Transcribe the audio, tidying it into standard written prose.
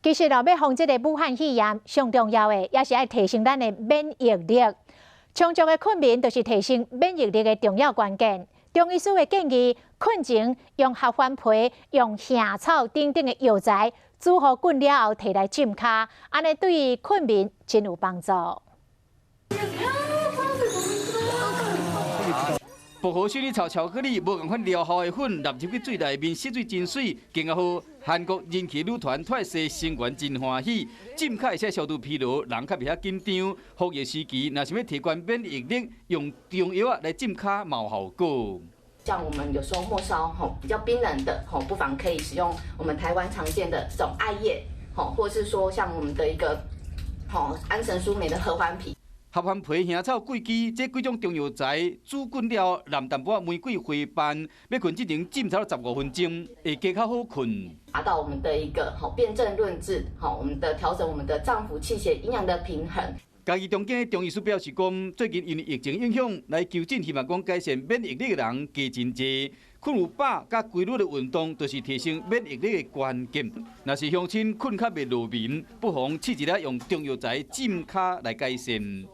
其实要防这个武汉肺炎，上重要的也是要提升咱的免疫力。充足的困眠就是提升免疫力的重要关键。中医师的建议，困前用合欢皮、用杏草等等的药材煮好滚了后，摕来浸脚，安尼对于困眠真有帮助。薄荷雪莉草巧克力无共款疗效的粉，纳入去水内面，吸水真水，更加好。韩国人气女团TWICE成员真欢喜，浸脚会使消除疲劳，人较袂遐紧张。服药时期，若想要提高免疫力，用中药来浸脚嘛有效果。像我们有时候末梢比较冰冷的不妨可以使用我们台湾常见的这种艾叶或是说像我们的一个安神舒美的合欢皮。合欢皮、杏草、桂枝这几种中药材煮滚了，蓝淡薄玫瑰花瓣，要困之前浸超15分钟，会加较好困。达到我们的一个辨证论治，我们的调整我们的脏腑气血营养的平衡。嘉义中间的中医师表示讲，最近因为疫情影响来求诊，希望讲改善免疫力的人加真济。困有饱甲规律的运动，就是提升免疫力的关键。若是乡亲困较袂落眠，不妨试一下用中药材浸脚来改善。